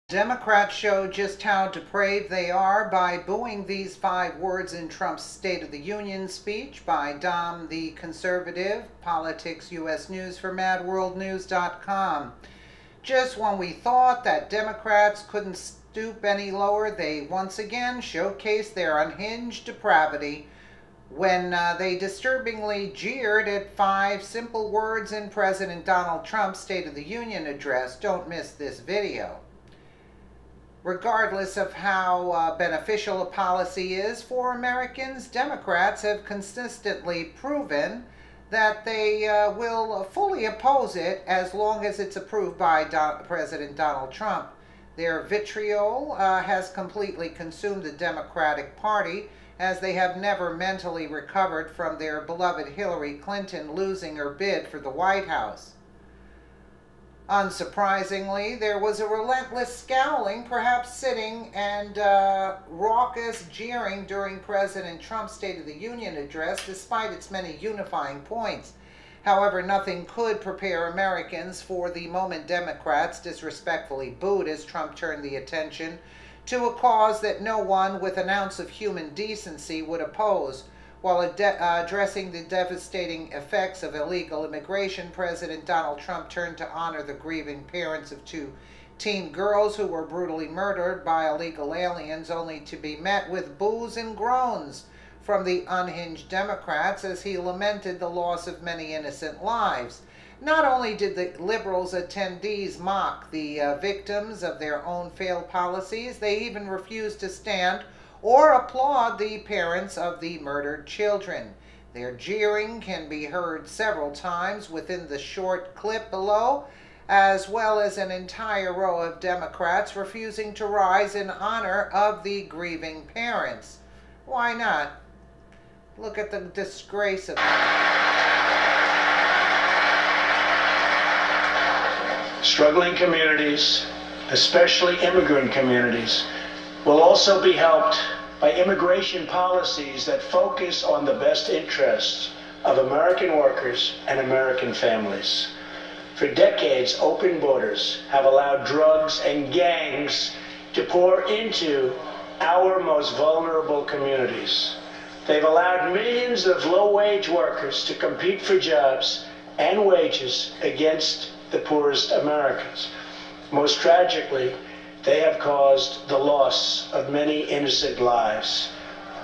Democrats show just how depraved they are by booing these 5 words in Trump's State of the Union speech by Dom the Conservative, Politics US News for MadWorldNews.com. Just when we thought that Democrats couldn't stoop any lower, they once again showcased their unhinged depravity when they disturbingly jeered at 5 simple words in President Donald Trump's State of the Union address. Don't miss this video. Regardless of how beneficial a policy is for Americans, Democrats have consistently proven that they will fully oppose it as long as it's approved by President Donald Trump. Their vitriol has completely consumed the Democratic Party, as they have never mentally recovered from their beloved Hillary Clinton losing her bid for the White House. Unsurprisingly, there was a relentless scowling, perhaps sitting, and raucous jeering during President Trump's State of the Union address, despite its many unifying points. However, nothing could prepare Americans for the moment Democrats disrespectfully booed as Trump turned the attention to a cause that no one with an ounce of human decency would oppose. While addressing the devastating effects of illegal immigration, President Donald Trump turned to honor the grieving parents of 2 teen girls who were brutally murdered by illegal aliens, only to be met with boos and groans from the unhinged Democrats as he lamented the loss of many innocent lives. Not only did the liberals' attendees mock the victims of their own failed policies, they even refused to stand or applaud the parents of the murdered children. Their jeering can be heard several times within the short clip below, as well as an entire row of Democrats refusing to rise in honor of the grieving parents. Why not? Look at the disgrace of it. Struggling communities, especially immigrant communities, will also be helped by immigration policies that focus on the best interests of American workers and American families. For decades, open borders have allowed drugs and gangs to pour into our most vulnerable communities. They've allowed millions of low-wage workers to compete for jobs and wages against the poorest Americans. Most tragically, they have caused the loss of many innocent lives.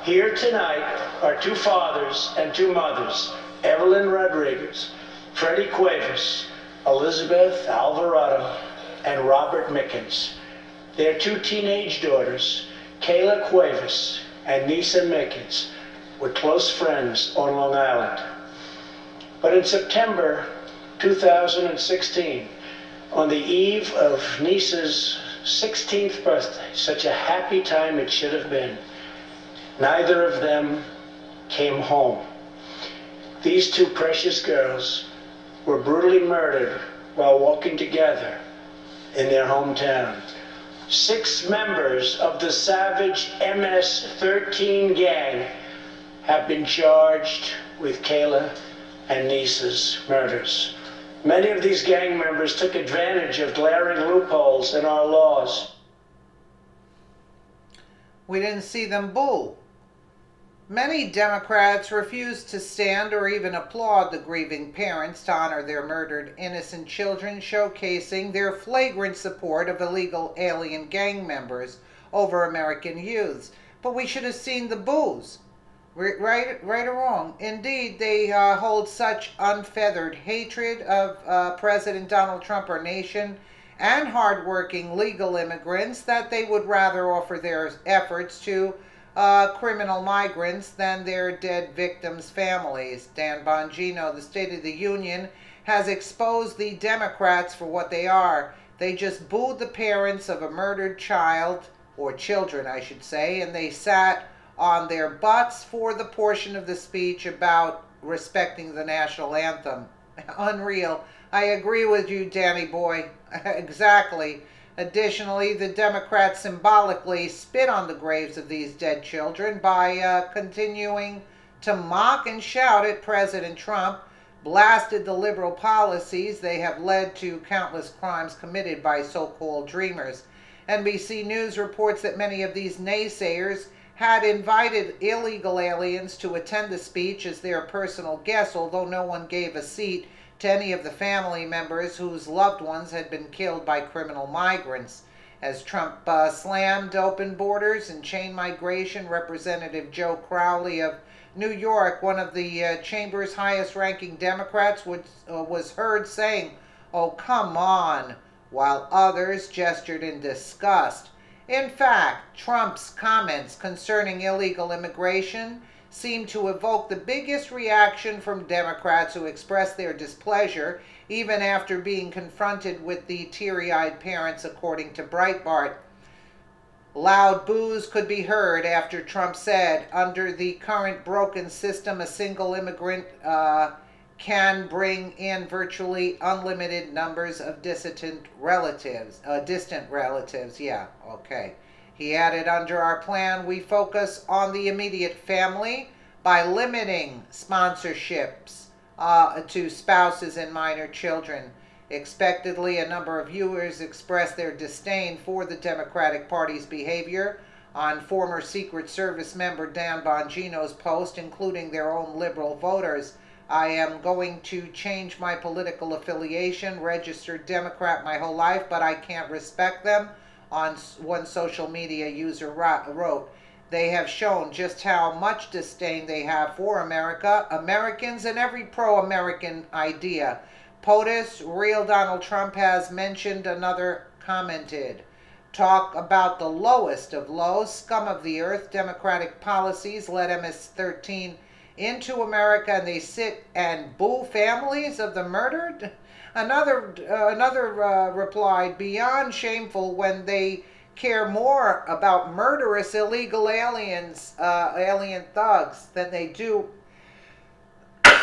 Here tonight are 2 fathers and 2 mothers, Evelyn Rodriguez, Freddie Cuevas, Elizabeth Alvarado, and Robert Mickens. Their 2 teenage daughters, Kayla Cuevas and Nisa Mickens, were close friends on Long Island. But in September 2016, on the eve of Nisa's 16th birthday, such a happy time it should have been, neither of them came home. These 2 precious girls were brutally murdered while walking together in their hometown. 6 members of the savage MS-13 gang have been charged with Kayla and Nisa's murders. Many of these gang members took advantage of glaring loopholes in our laws. We didn't see them boo. Many Democrats refused to stand or even applaud the grieving parents to honor their murdered innocent children, showcasing their flagrant support of illegal alien gang members over American youths. But we should have seen the boos. Right or wrong. Indeed, they hold such unfeathered hatred of President Donald Trump, our nation, and hardworking legal immigrants that they would rather offer their efforts to criminal migrants than their dead victims' families. Dan Bongino, the State of the Union, has exposed the Democrats for what they are. They just booed the parents of a murdered child, or children I should say, and they sat on their butts for the portion of the speech about respecting the national anthem. Unreal. I agree with you, Danny boy. Exactly. Additionally, the Democrats symbolically spit on the graves of these dead children by continuing to mock and shout at President Trump, blasted the liberal policies they have led to countless crimes committed by so-called dreamers. NBC News reports that many of these naysayers had invited illegal aliens to attend the speech as their personal guests, although no one gave a seat to any of the family members whose loved ones had been killed by criminal migrants. As Trump slammed open borders and chain migration, Representative Joe Crowley of New York, one of the chamber's highest-ranking Democrats, was heard saying, "Oh, come on," while others gestured in disgust. In fact, Trump's comments concerning illegal immigration seemed to evoke the biggest reaction from Democrats who expressed their displeasure even after being confronted with the teary-eyed parents, according to Breitbart. Loud boos could be heard after Trump said, under the current broken system, a single immigrant can bring in virtually unlimited numbers of distant relatives. Yeah, okay. He added, under our plan, we focus on the immediate family by limiting sponsorships to spouses and minor children. Expectedly, a number of viewers expressed their disdain for the Democratic Party's behavior on former Secret Service member Dan Bongino's post, including their own liberal voters. I am going to change my political affiliation, registered Democrat my whole life, but I can't respect them, on one social media user wrote. They have shown just how much disdain they have for America, Americans, and every pro-American idea. POTUS, real Donald Trump has mentioned, another commented. Talk about the lowest of lows, scum of the earth, Democratic policies led MS-13 into America, and they sit and boo families of the murdered? Another replied, beyond shameful when they care more about murderous illegal aliens, alien thugs, than they do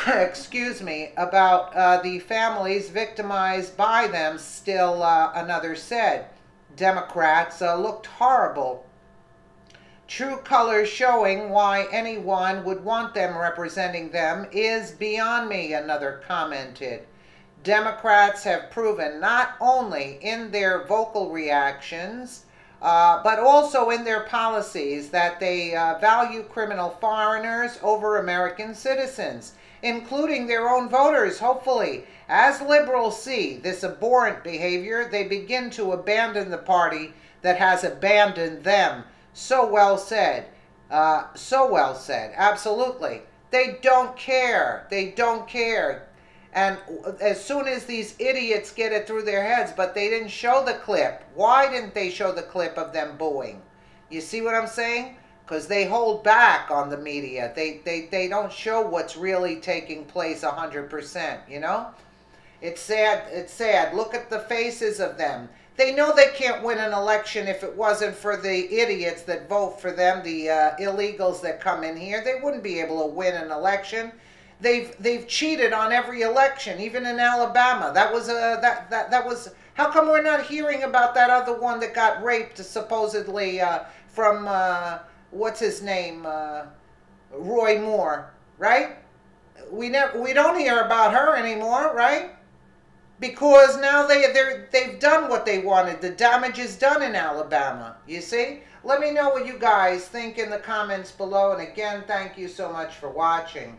excuse me, about the families victimized by them. Still, another said. Democrats looked horrible. True colors showing why anyone would want them representing them is beyond me, another commented. Democrats have proven not only in their vocal reactions, but also in their policies that they value criminal foreigners over American citizens, including their own voters, hopefully. As liberals see this abhorrent behavior, they begin to abandon the party that has abandoned them. So well said. So well said. Absolutely. They don't care. They don't care. And as soon as these idiots get it through their heads, but they didn't show the clip. Why didn't they show the clip of them booing? You see what I'm saying? Because they hold back on the media. They don't show what's really taking place 100%, you know? It's sad. It's sad. Look at the faces of them. They know they can't win an election if it wasn't for the idiots that vote for them, the illegals that come in here. They wouldn't be able to win an election. They've cheated on every election, even in Alabama. That was that was. How come we're not hearing about that other one that got raped supposedly from what's his name, Roy Moore, right? We don't hear about her anymore, right? Because now they've done what they wanted. The damage is done in Alabama. You see? Let me know what you guys think in the comments below. And again, thank you so much for watching.